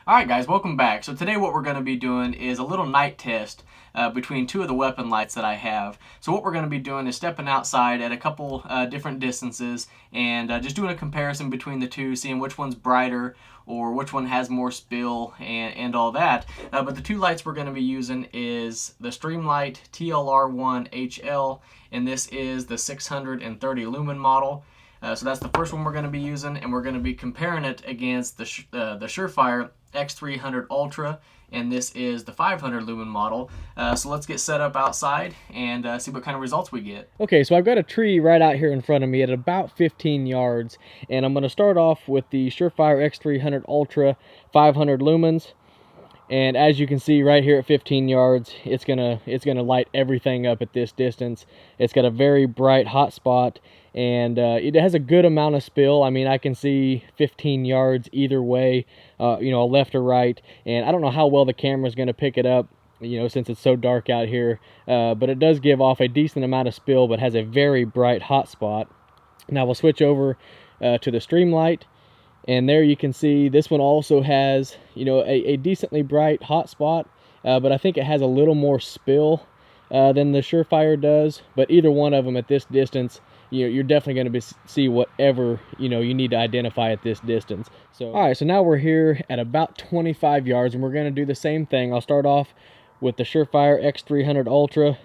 Alright guys, welcome back. So today what we're going to be doing is a little night test between two of the weapon lights that I have. So what we're going to be doing is stepping outside at a couple different distances and just doing a comparison between the two, seeing which one's brighter or which one has more spill and all that. But the two lights we're going to be using is the Streamlight TRL1-HL, and this is the 630 lumen model. So that's the first one we're going to be using, and we're going to be comparing it against the Surefire x300 Ultra, and this is the 500 lumen model. So let's get set up outside and see what kind of results we get. Okay, so I've got a tree right out here in front of me at about 15 yards, and I'm going to start off with the Surefire x300 Ultra 500 lumens. And as you can see right here at 15 yards, it's gonna light everything up at this distance. It's got a very bright hot spot, and it has a good amount of spill. I mean, I can see 15 yards either way, left or right. And I don't know how well the camera is going to pick it up, since it's so dark out here. But it does give off a decent amount of spill, but has a very bright hot spot. Now we'll switch over to the Streamlight. And there you can see this one also has, a decently bright hot spot, but I think it has a little more spill than the Surefire does. But either one of them at this distance, you're definitely going to see whatever, you need to identify at this distance. So, all right, so now we're here at about 25 yards, and we're going to do the same thing. I'll start off with the Surefire x300 Ultra,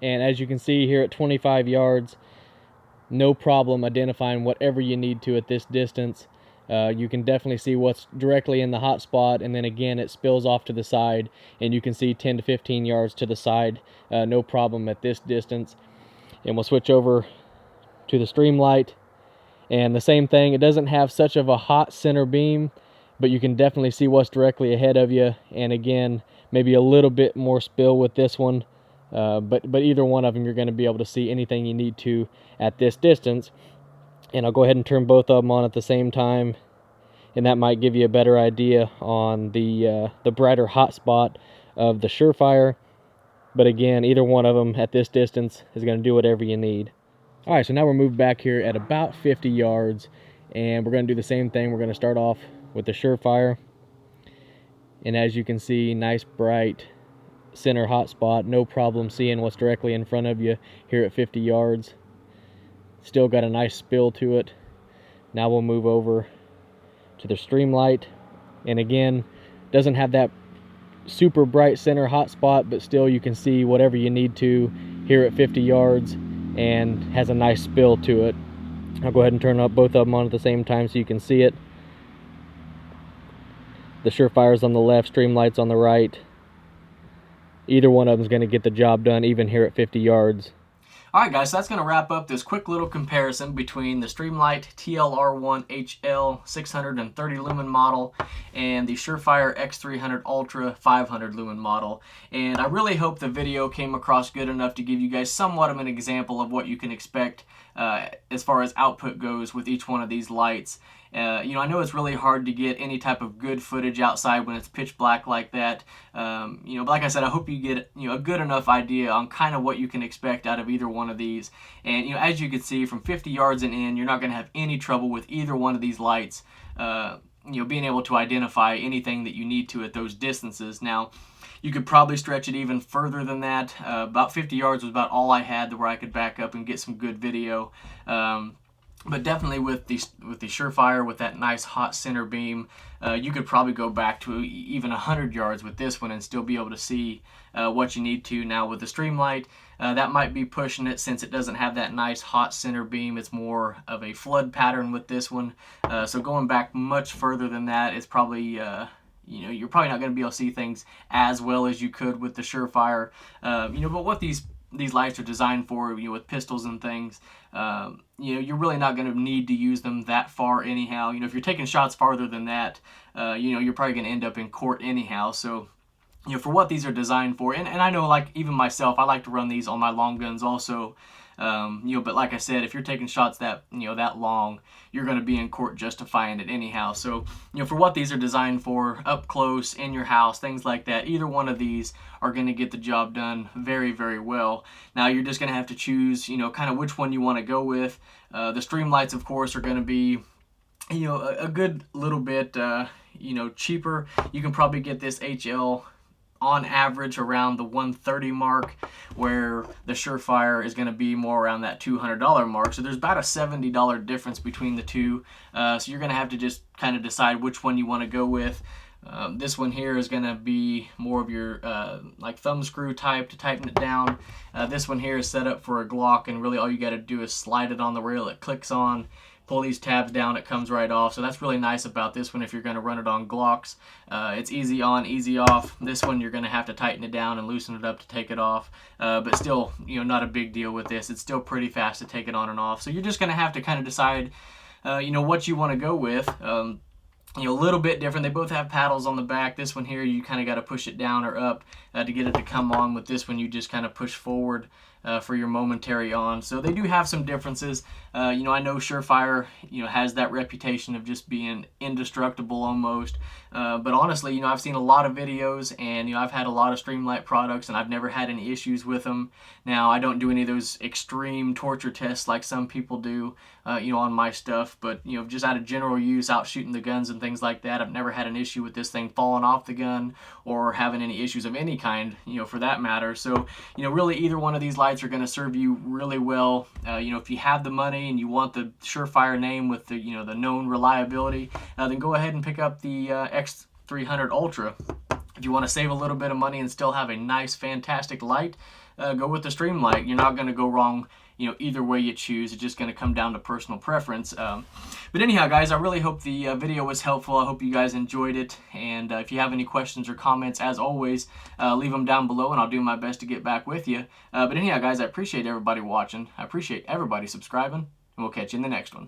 and as you can see here at 25 yards, no problem identifying whatever you need to at this distance. You can definitely see what's directly in the hot spot, and then again it spills off to the side, and you can see 10 to 15 yards to the side, no problem at this distance. And we'll switch over to the Streamlight, and the same thing. It doesn't have such of a hot center beam, but you can definitely see what's directly ahead of you, and again maybe a little bit more spill with this one, but either one of them you're going to be able to see anything you need to at this distance. And I'll go ahead and turn both of them on at the same time, and that might give you a better idea on the brighter hot spot of the Surefire. But again, either one of them at this distance is going to do whatever you need. All right, so now we're moved back here at about 50 yards, and we're going to do the same thing. We're going to start off with the Surefire, and as you can see, nice bright center hot spot, no problem seeing what's directly in front of you here at 50 yards. Still got a nice spill to it. Now we'll move over to the Streamlight, and again, doesn't have that super bright center hot spot, but still you can see whatever you need to here at 50 yards, and has a nice spill to it. I'll go ahead and turn up both of them on at the same time so you can see it. The Surefire's on the left, Streamlight's on the right. Either one of them is going to get the job done, even here at 50 yards. Alright guys, so that's going to wrap up this quick little comparison between the Streamlight TRL1-HL 630 lumen model and the Surefire x300 Ultra 500 lumen model. And I really hope the video came across good enough to give you guys somewhat of an example of what you can expect as far as output goes with each one of these lights. I know it's really hard to get any type of good footage outside when it's pitch black like that. But like I said, I hope you get a good enough idea on kind of what you can expect out of either one of these. And as you can see, from 50 yards and in, you're not going to have any trouble with either one of these lights. Being able to identify anything that you need to at those distances. Now, you could probably stretch it even further than that. About 50 yards was about all I had where I could back up and get some good video. But definitely with the Surefire, with that nice hot center beam, you could probably go back to even 100 yards with this one and still be able to see what you need to. Now with the Streamlight, that might be pushing it since it doesn't have that nice hot center beam. It's more of a flood pattern with this one. So going back much further than that is probably... you're probably not going to be able to see things as well as you could with the Surefire. But what these lights are designed for, with pistols and things, you're really not going to need to use them that far anyhow. If you're taking shots farther than that, you're probably going to end up in court anyhow. So, for what these are designed for, and I know, like, even myself, I like to run these on my long guns also. But like I said, if you're taking shots that long, you're going to be in court justifying it anyhow. So, for what these are designed for, up close, in your house, things like that, either one of these are going to get the job done very, very well. Now, you're just going to have to choose, kind of which one you want to go with. The Streamlights, of course, are going to be, a good little bit, cheaper, you can probably get this HL on average around the 130 mark, where the Surefire is going to be more around that $200 mark. So there's about a $70 difference between the two. So you're going to have to just kind of decide which one you want to go with. This one here is going to be more of your like thumb screw type to tighten it down. This one here is set up for a Glock, and really all you got to do is slide it on the rail. It clicks on, pull these tabs down, it comes right off. So that's really nice about this one if you're going to run it on Glocks. It's easy on, easy off. This one you're going to have to tighten it down and loosen it up to take it off. But still, not a big deal with this. It's still pretty fast to take it on and off. So you're just going to have to kind of decide, what you want to go with. A little bit different. They both have paddles on the back. This one here, you kind of got to push it down or up to get it to come on. With this one, you just kind of push forward for your momentary on. So they do have some differences. I know Surefire, has that reputation of just being indestructible almost. But honestly, I've seen a lot of videos, and I've had a lot of Streamlight products, and I've never had any issues with them. Now, I don't do any of those extreme torture tests like some people do, on my stuff. But just out of general use, out shooting the guns and things like that, I've never had an issue with this thing falling off the gun or having any issues of any kind, for that matter. So, really either one of these lights are going to serve you really well. If you have the money and you want the Surefire name with the the known reliability, then go ahead and pick up the X300 Ultra. If you want to save a little bit of money and still have a nice, fantastic light, go with the Streamlight. You're not going to go wrong, either way you choose. It's just going to come down to personal preference. But anyhow, guys, I really hope the video was helpful. I hope you guys enjoyed it. And if you have any questions or comments, as always, leave them down below, and I'll do my best to get back with you. But anyhow, guys, I appreciate everybody watching. I appreciate everybody subscribing, and we'll catch you in the next one.